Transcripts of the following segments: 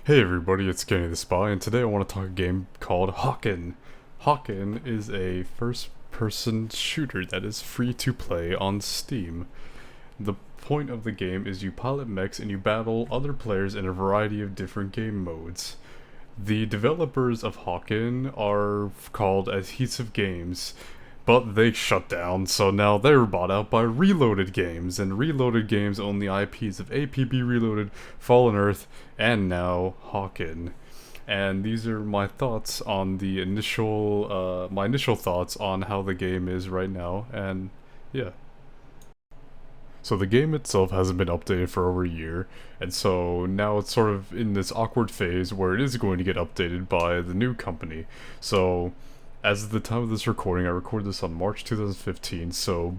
Hey everybody, it's Kenny the Spy, and today I want to talk a game called Hawken. Hawken is a first-person shooter that is free to play on Steam. The point of the game is you pilot mechs and you battle other players in a variety of different game modes. The developers of Hawken are called Adhesive Games, but they shut down, so now they're bought out by Reloaded Games, and Reloaded Games own the IPs of APB Reloaded, Fallen Earth, and now Hawken. And these are my thoughts on my initial thoughts on how the game is right now, and yeah. So the game itself hasn't been updated for over a year, and so now it's sort of in this awkward phase where it is going to get updated by the new company. So as of the time of this recording, I recorded this on March 2015, so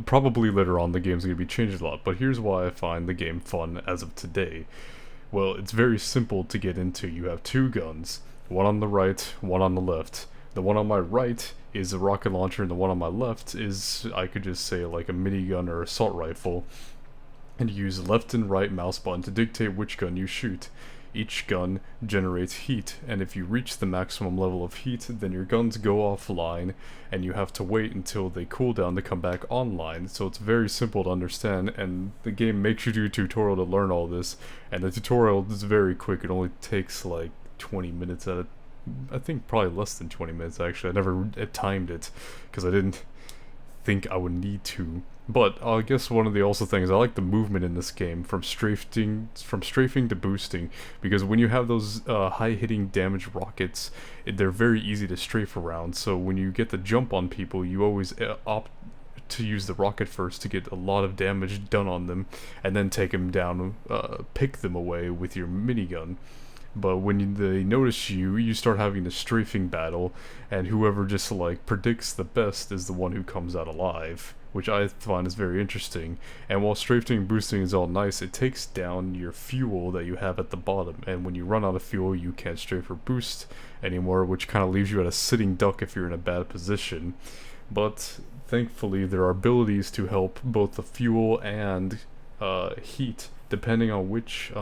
probably later on the game's going to be changed a lot, but here's why I find the game fun as of today. Well, it's very simple to get into. You have two guns, one on the right, one on the left. The one on my right is a rocket launcher, and the one on my left is, I could just say, like a minigun or assault rifle. And you use left and right mouse button to dictate which gun you shoot. Each gun generates heat, and if you reach the maximum level of heat, then your guns go offline, and you have to wait until they cool down to come back online. So it's very simple to understand, and the game makes you do a tutorial to learn all this, and the tutorial is very quick. It only takes like 20 minutes at a I think probably less than 20 minutes actually. I never timed it because I didn't think I would need to. But I guess one of the also things I like the movement in this game from strafing to boosting, because when you have those high hitting damage rockets, they're very easy to strafe around. So when you get the jump on people, you always opt to use the rocket first to get a lot of damage done on them, and then take them down, pick them away with your minigun. But when they notice you, you start having a strafing battle, and whoever just like predicts the best is the one who comes out alive, which I find is very interesting. And while strafing and boosting is all nice, it takes down your fuel that you have at the bottom, and when you run out of fuel, you can't strafe or boost anymore, which kind of leaves you at a sitting duck if you're in a bad position. But thankfully, there are abilities to help both the fuel and heat, depending on which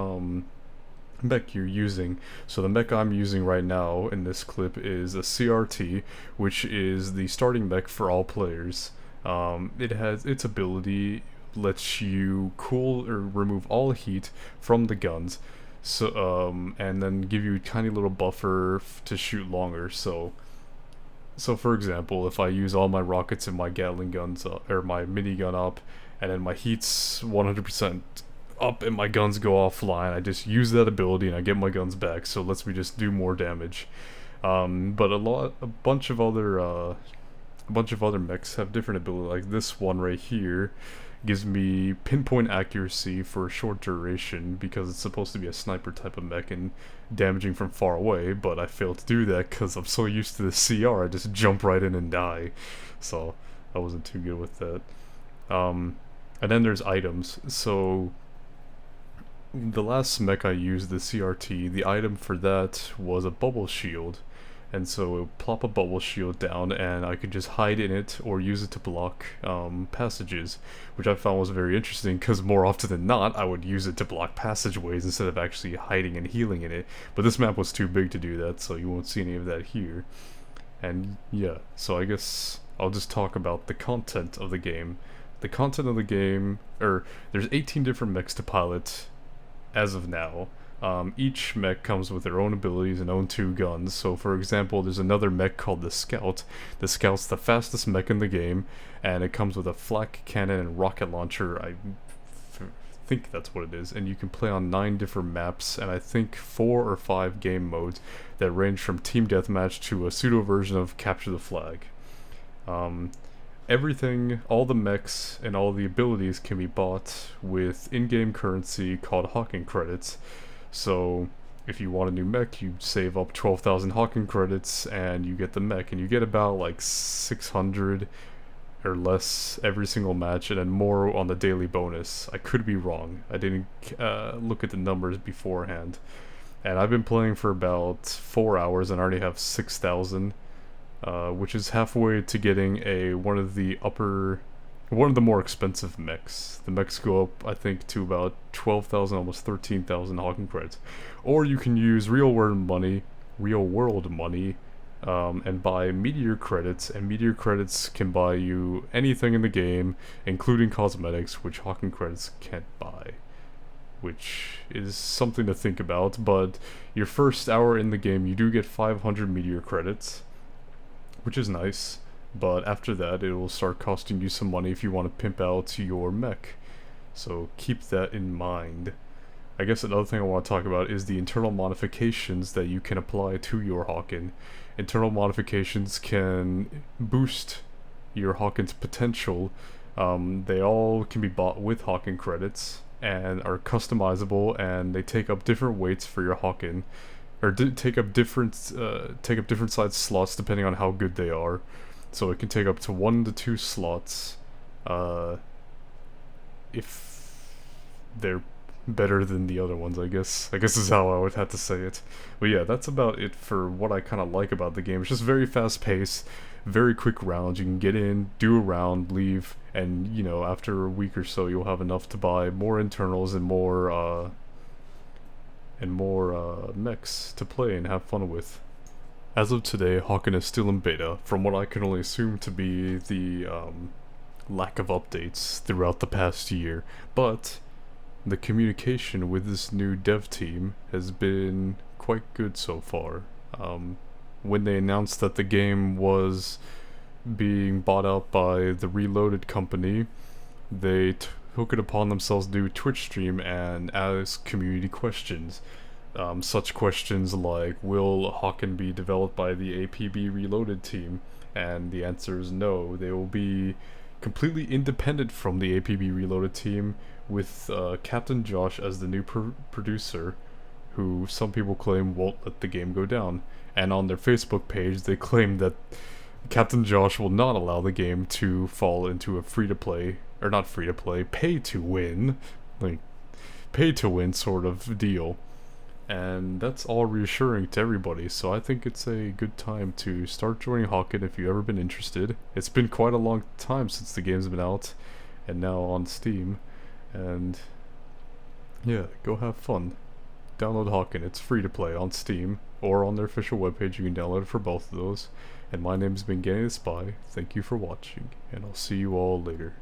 mech you're using. So the mech I'm using right now in this clip is a CRT, which is the starting mech for all players. It has its ability lets you cool or remove all heat from the guns, so and then give you a tiny little buffer to shoot longer. So for example, if I use all my rockets and my Gatling guns or my minigun up, and then my heat's 100% up and my guns go offline, I just use that ability and I get my guns back, so it lets me just do more damage. But a bunch of other mechs have different ability. Like this one right here gives me pinpoint accuracy for a short duration because it's supposed to be a sniper type of mech and damaging from far away, but I failed to do that because I'm so used to the CR, I just jump right in and die. So I wasn't too good with that. And then there's items. So the last mech I used, the CRT, the item for that was a bubble shield. And so it would plop a bubble shield down and I could just hide in it or use it to block passages, which I found was very interesting because more often than not I would use it to block passageways instead of actually hiding and healing in it. But this map was too big to do that, so you won't see any of that here. And yeah, so I guess I'll just talk about the content of the game. The content of the game, there's 18 different mechs to pilot as of now. Each mech comes with their own abilities and own two guns. So for example, there's another mech called the Scout. The Scout's the fastest mech in the game, and it comes with a flak cannon and rocket launcher. I think that's what it is. And you can play on 9 different maps, and I think 4 or 5 game modes that range from team deathmatch to a pseudo version of capture the flag. Everything, all the mechs and all the abilities can be bought with in-game currency called Hawken credits. So if you want a new mech, you save up 12,000 Hawken credits and you get the mech, and you get about like 600 or less every single match, and then more on the daily bonus. I could be wrong. I didn't look at the numbers beforehand. And I've been playing for about 4 hours and I already have 6,000. Which is halfway to getting one of the upper one of the more expensive mechs. The mechs go up, I think, to about 12,000, almost 13,000 Hawken credits. Or you can use real world money, and buy meteor credits, and meteor credits can buy you anything in the game, including cosmetics, which Hawken credits can't buy. Which is something to think about, but your first hour in the game, you do get 500 meteor credits, which is nice. But after that, it will start costing you some money if you want to pimp out your mech. So keep that in mind. I guess another thing I want to talk about is the internal modifications that you can apply to your Hawken. Internal modifications can boost your Hawken's potential. They all can be bought with Hawken credits and are customizable, and they take up different weights for your Hawken, or take up different size slots depending on how good they are. So it can take up to 1 to 2 slots, if they're better than the other ones, I guess. I guess is how I would have to say it. But yeah, that's about it for what I kind of like about the game. It's just very fast paced, very quick rounds. You can get in, do a round, leave, and you know, after a week or so, you'll have enough to buy more internals and more mechs to play and have fun with. As of today, Hawken is still in beta, from what I can only assume to be the lack of updates throughout the past year, but the communication with this new dev team has been quite good so far. When they announced that the game was being bought out by the Reloaded company, they took it upon themselves to do a Twitch stream and ask community questions. Such questions like, will Hawken be developed by the APB Reloaded team? And the answer is no. They will be completely independent from the APB Reloaded team, with Captain Josh as the new producer, who some people claim won't let the game go down. And on their Facebook page, they claim that Captain Josh will not allow the game to fall into a free-to-play, or not free-to-play, pay-to-win, like, pay-to-win sort of deal. And that's all reassuring to everybody, so I think it's a good time to start joining Hawken if you've ever been interested. It's been quite a long time since the game's been out, and now on Steam, and yeah, go have fun. Download Hawken, it's free to play on Steam, or on their official webpage. You can download it for both of those. And my name's been Getting the Spy, thank you for watching, and I'll see you all later.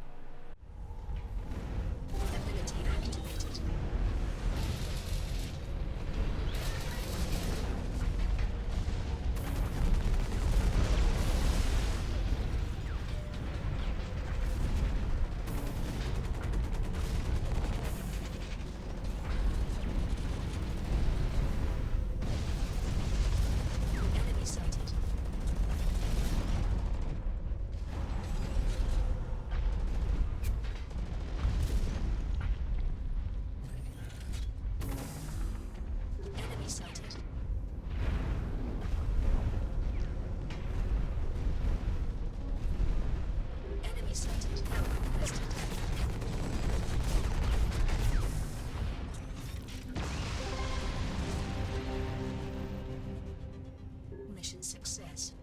Mission success.